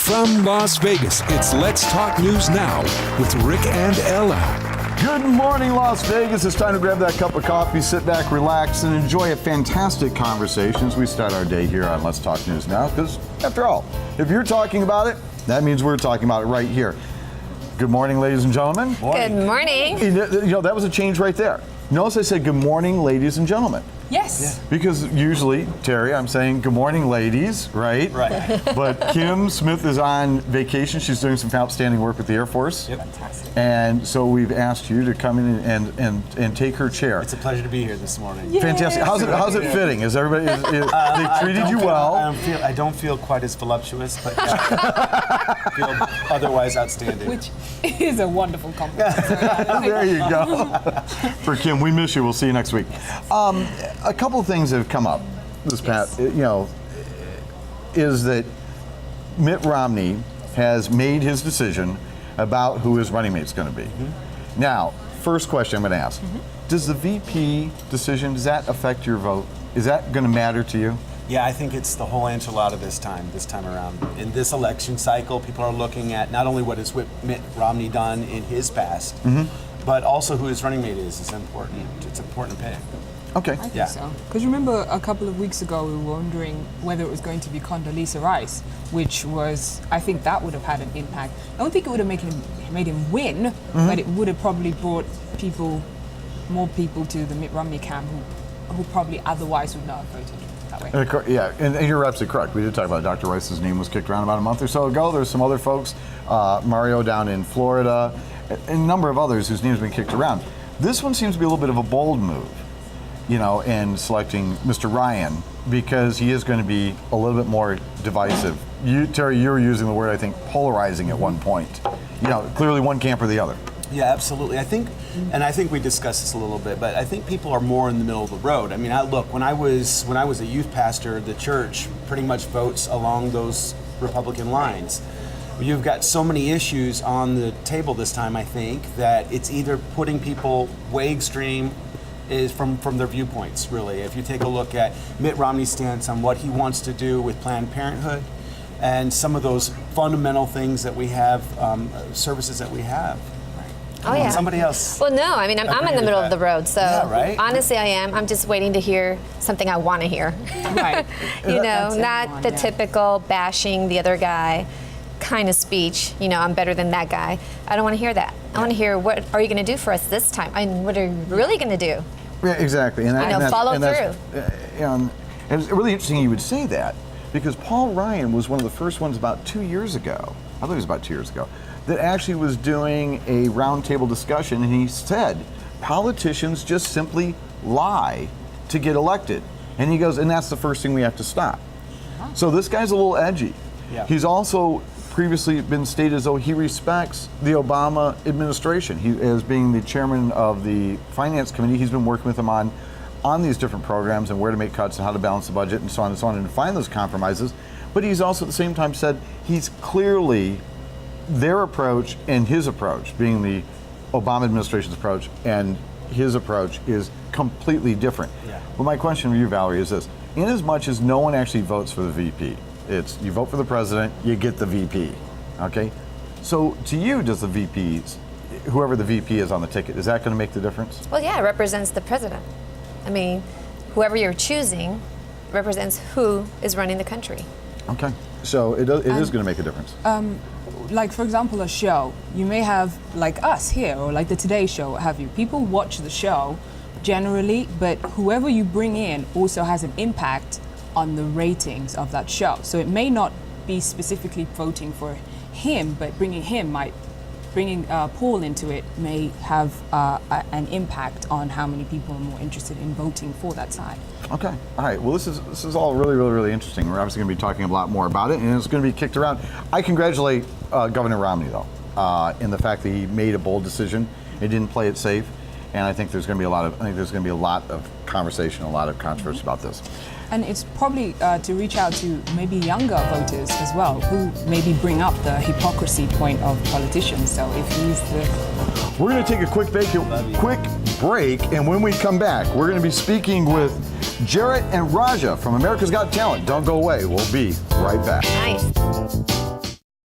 From Las Vegas, it's Let's Talk News Now with Rick and Ella. Good morning, Las Vegas. It's time to grab that cup of coffee, sit back, relax, and enjoy a fantastic conversation as we start our day here on Let's Talk News Now. Because, after all, if you're talking about it, that means we're talking about it right here. Good morning, ladies and gentlemen. Good morning. You know, that was a change right there. Notice I said good morning, ladies and gentlemen. Yes. Yeah. Because usually, Terry, I'm saying good morning, ladies, right? Right. But Kim Smith is on vacation. She's doing some outstanding work with the Air Force. Yep. Fantastic. And so we've asked you to come in and take her chair. It's a pleasure to be here this morning. Yay. Fantastic. How's it fitting? Is everybody? They treated you well. I don't feel quite as voluptuous, but I feel otherwise outstanding. Which is a wonderful compliment. There you go. For Kim, we miss you. We'll see you next week. A couple of things that have come up this past, is that Mitt Romney has made his decision about who his running mate's going to be. Mm-hmm. Now, first question I'm going to ask: does the VP decision, does that affect your vote? Is that going to matter to you? Yeah, I think it's the whole enchilada this time around. In this election cycle, people are looking at not only what has Mitt Romney done in his past, but also who his running mate is. It's important. It's important to pay. Okay. I think so. Because remember a couple of weeks ago we were wondering whether it was going to be Condoleezza Rice, which was, I think that would have had an impact. I don't think it would have made him win, but it would have probably brought more people to the Mitt Romney camp who probably otherwise would not have voted that way. Yeah, and you're absolutely correct. We did talk about Dr. Rice's name was kicked around about a month or so ago. There's some other folks, Mario down in Florida, and a number of others whose names have been kicked around. This one seems to be a little bit of a bold move, in selecting Mr. Ryan, because he is going to be a little bit more divisive. Terry, you were using the word, I think, polarizing at one point. Clearly one camp or the other. Yeah, absolutely. I think we discussed this a little bit, but I think people are more in the middle of the road. I mean, when I was a youth pastor, the church pretty much votes along those Republican lines. You've got so many issues on the table this time, I think, that it's either putting people way extreme is from their viewpoints, really. If you take a look at Mitt Romney's stance on what he wants to do with Planned Parenthood and some of those fundamental things that we have, services that we have. Oh, yeah. Somebody else. Well, no, I mean, I'm in the middle of the road, so yeah, right? honestly I am. I'm just waiting to hear something I want to hear. Right. Not the typical bashing the other guy kind of speech, I'm better than that guy. I don't want to hear that. I want to hear, what are you going to do for us this time? What are you really going to do? Yeah, exactly. And follow through. And it's really interesting you would say that, because Paul Ryan was one of the first ones about 2 years ago, I think it was about 2 years ago, that actually was doing a roundtable discussion, and he said, politicians just simply lie to get elected. And he goes, and that's the first thing we have to stop. So this guy's a little edgy. Yeah. He's also previously been stated as though he respects the Obama administration. He, as being the chairman of the finance committee, he's been working with them on these different programs and where to make cuts and how to balance the budget and so on and so on, and to find those compromises. But he's also at the same time said he's clearly their approach and his approach, being the Obama administration's approach, and his approach is completely different. Yeah. Well, my question for you, Valerie, is this: in as much as no one actually votes for the VP, it's you vote for the president, you get the VP, okay? So to you, does the VPs, whoever the VP is on the ticket, is that going to make the difference? Well, yeah, it represents the president. I mean, whoever you're choosing represents who is running the country. Okay, so it is going to make a difference. Like, for example, a show, you may have, like us here, or like the Today Show, what have you. People watch the show generally, but whoever you bring in also has an impact on the ratings of that show. So it may not be specifically voting for him, but bringing Paul into it may have an impact on how many people are more interested in voting for that side. Okay, all right. Well, this is all really, really, really interesting. We're obviously going to be talking a lot more about it, and it's going to be kicked around. I congratulate Governor Romney, though, in the fact that he made a bold decision. He didn't play it safe, and I think there's going to be a lot of conversation, a lot of controversy about this. And it's probably to reach out to maybe younger voters as well, who maybe bring up the hypocrisy point of politicians. So if he's the... We're going to take a quick break, and when we come back, we're going to be speaking with Jarrett and Raja from America's Got Talent. Don't go away. We'll be right back. Nice.